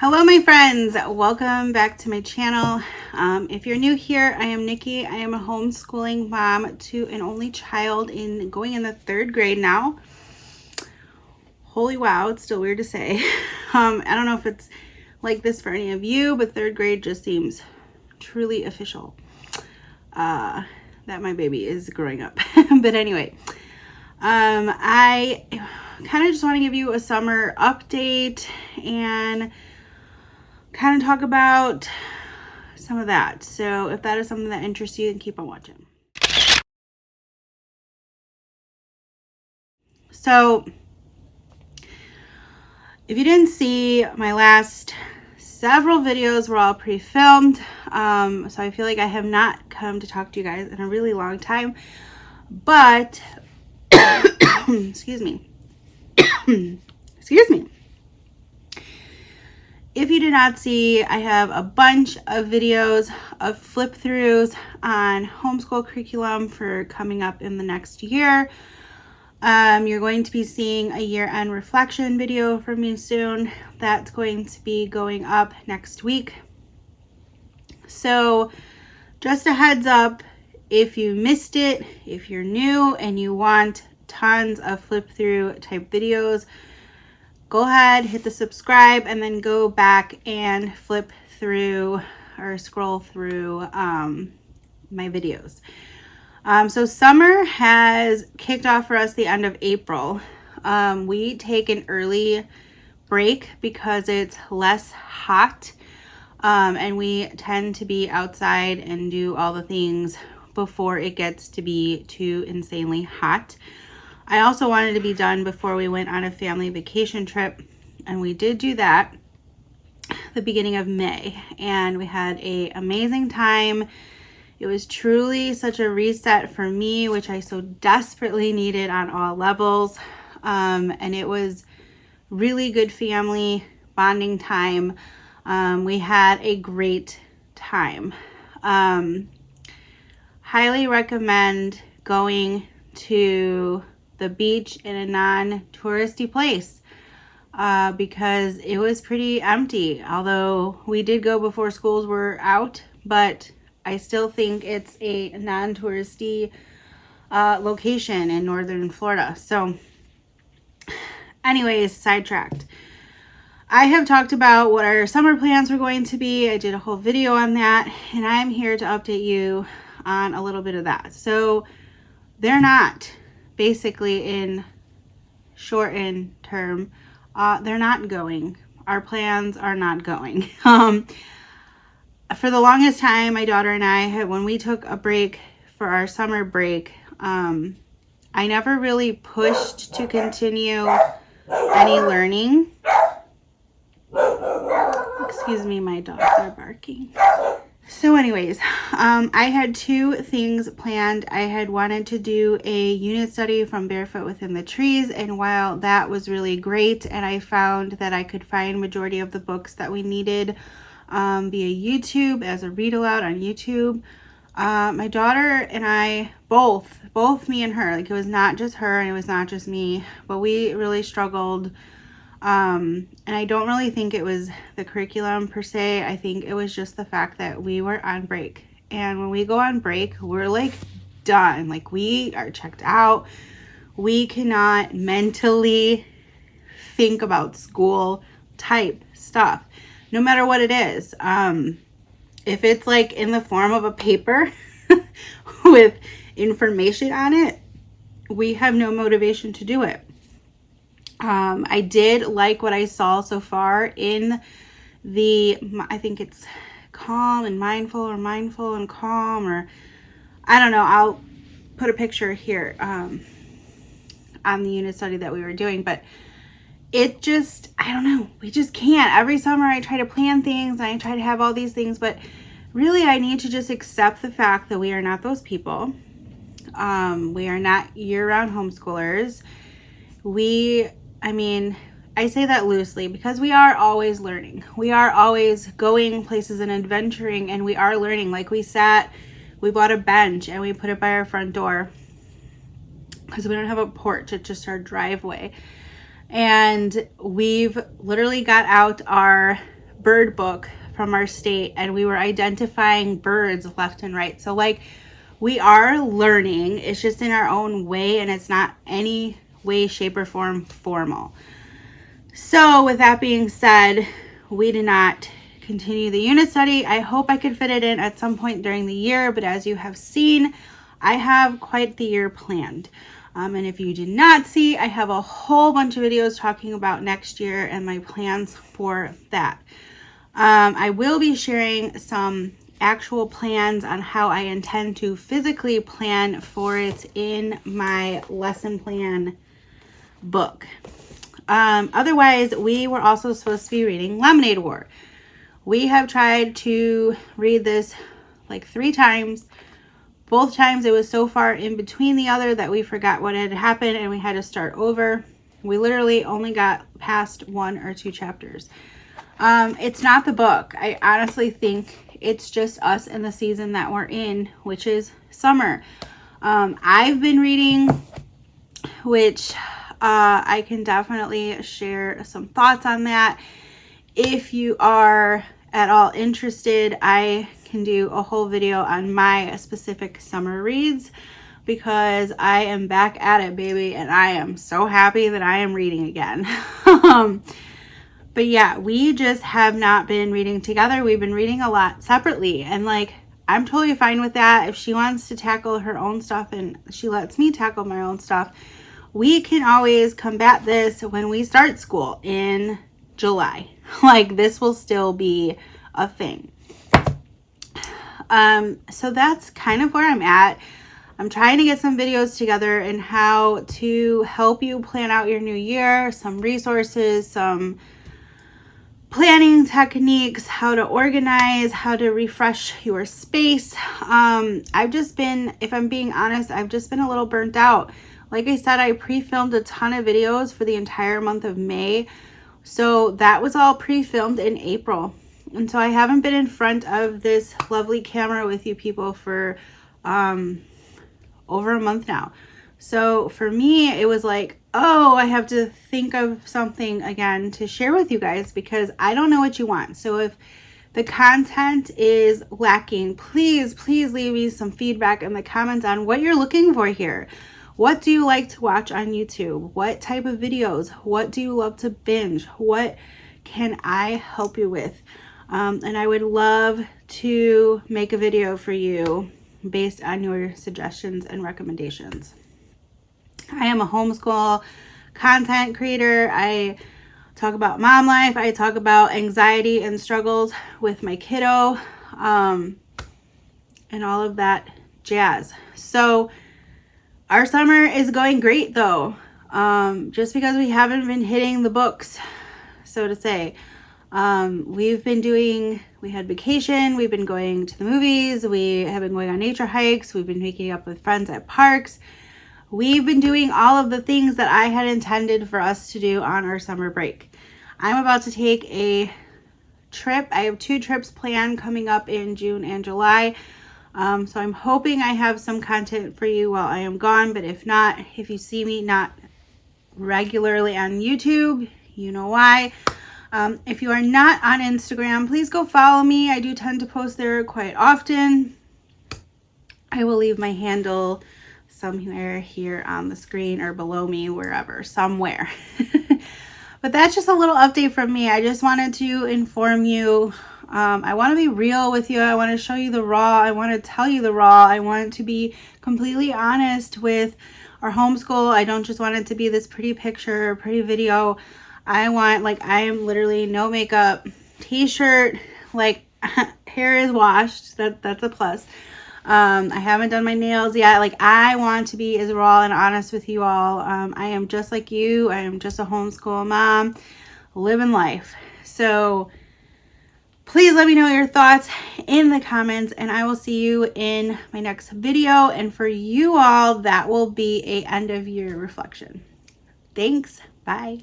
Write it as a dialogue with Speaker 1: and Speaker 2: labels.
Speaker 1: Hello my friends, welcome back to my channel. If you're new here, I am Nikki. I am a homeschooling mom to an only child going in the 3rd grade now. Holy wow, it's still weird to say. I don't know if it's like this for any of you, but 3rd grade just seems truly official that my baby is growing up. But anyway, I kind of just want to give you a summer update and kind of talk about some of that. So if that is something that interests you, then keep on watching. So if you didn't see, my last several videos were all pre-filmed. So I feel like I have not come to talk to you guys in a really long time, but excuse me. Excuse me. If you did not see, I have a bunch of videos of flip throughs on homeschool curriculum for coming up in the next year. You're going to be seeing a year-end reflection video from me soon. That's going to be going up next week. So just a heads up, if you missed it, if you're new and you want tons of flip through type videos, go ahead, hit the subscribe, and then go back and flip through or scroll through my videos. So summer has kicked off for us the end of April. We take an early break because it's less hot, and we tend to be outside and do all the things before it gets to be too insanely hot. I also wanted to be done before we went on a family vacation trip, and we did do that the beginning of May, and we had an amazing time. It was truly such a reset for me, which I so desperately needed on all levels, and it was really good family bonding time. We had a great time. Highly recommend going to the beach in a non-touristy place because it was pretty empty, although we did go before schools were out, but I still think it's a non-touristy location in northern Florida. So anyways, sidetracked. I have talked about what our summer plans were going to be. I did a whole video on that, and I'm here to update you on a little bit of that. So they're not, basically in shortened term, they're not going. Our plans are not going. For the longest time, my daughter and I, when we took a break for our summer break, I never really pushed to continue any learning. Excuse me, my dogs are barking. So anyways, I had 2 things planned. I had wanted to do a unit study from Barefoot Within the Trees, and while that was really great, and I found that I could find majority of the books that we needed via YouTube as a read aloud on YouTube, my daughter and I, both me and her, like it was not just her and it was not just me, but we really struggled. And I don't really think it was the curriculum per se. I think it was just the fact that we were on break. And when we go on break, we're like done. Like we are checked out. We cannot mentally think about school type stuff, no matter what it is. If it's like in the form of a paper with information on it, we have no motivation to do it. I did like what I saw so far in I think it's calm and mindful, or mindful and calm, or I don't know. I'll put a picture here on the unit study that we were doing, but it just, I don't know. We just can't. Every summer I try to plan things and I try to have all these things, but really I need to just accept the fact that we are not those people. We are not year-round homeschoolers. I say that loosely because we are always learning. We are always going places and adventuring, and we are learning. Like we bought a bench and we put it by our front door because we don't have a porch. It's just our driveway. And we've literally got out our bird book from our state, and we were identifying birds left and right. So like, we are learning. It's just in our own way, and it's not any way, shape, or form formal. So with that being said, we did not continue the unit study. I hope I could fit it in at some point during the year, but as you have seen, I have quite the year planned. And if you did not see, I have a whole bunch of videos talking about next year and my plans for that. I will be sharing some actual plans on how I intend to physically plan for it in my lesson plan book. Otherwise, we were also supposed to be reading Lemonade War. We have tried to read this like 3 times. Both times it was so far in between the other that we forgot what had happened and we had to start over. We literally only got past 1 or 2 chapters. It's not the book. I honestly think it's just us in the season that we're in, which is summer. I've been reading, which I can definitely share some thoughts on that. If you are at all interested, I can do a whole video on my specific summer reads because I am back at it, baby, and I am so happy that I am reading again. But yeah, we just have not been reading together. We've been reading a lot separately, and like, I'm totally fine with that. If she wants to tackle her own stuff and she lets me tackle my own stuff, we can always combat this when we start school in July. Like, this will still be a thing. So that's kind of where I'm at. I'm trying to get some videos together and how to help you plan out your new year, some resources, some planning techniques, how to organize, how to refresh your space. I've just been, if I'm being honest, I've just been a little burnt out. Like I said, I pre-filmed a ton of videos for the entire month of May. So that was all pre-filmed in April. And so I haven't been in front of this lovely camera with you people for over a month now. So for me, it was like, oh, I have to think of something again to share with you guys because I don't know what you want. So if the content is lacking, please leave me some feedback in the comments on what you're looking for here. What do you like to watch on YouTube? What type of videos? What do you love to binge? What can I help you with? And I would love to make a video for you based on your suggestions and recommendations. I am a homeschool content creator. I talk about mom life. I talk about anxiety and struggles with my kiddo, and all of that jazz. So our summer is going great though. Just because we haven't been hitting the books, so to say. We had vacation, we've been going to the movies, we have been going on nature hikes, we've been making up with friends at parks. We've been doing all of the things that I had intended for us to do on our summer break. I'm about to take a trip. I have 2 trips planned coming up in June and July. So I'm hoping I have some content for you while I am gone, but if not, if you see me not regularly on YouTube, you know why. If you are not on Instagram, please go follow me. I do tend to post there quite often. I will leave my handle somewhere here on the screen or below me, wherever, somewhere. But that's just a little update from me. I just wanted to inform you. I want to be real with you. I want to show you the raw. I want to tell you the raw. I want to be completely honest with our homeschool. I don't just want it to be this pretty picture, pretty video. I want, like, I am literally no makeup, t-shirt, like, hair is washed. That's a plus. I haven't done my nails yet. Like, I want to be as raw and honest with you all. I am just like you. I am just a homeschool mom living life. So please let me know your thoughts in the comments, and I will see you in my next video. And for you all, that will be a end of year reflection. Thanks. Bye.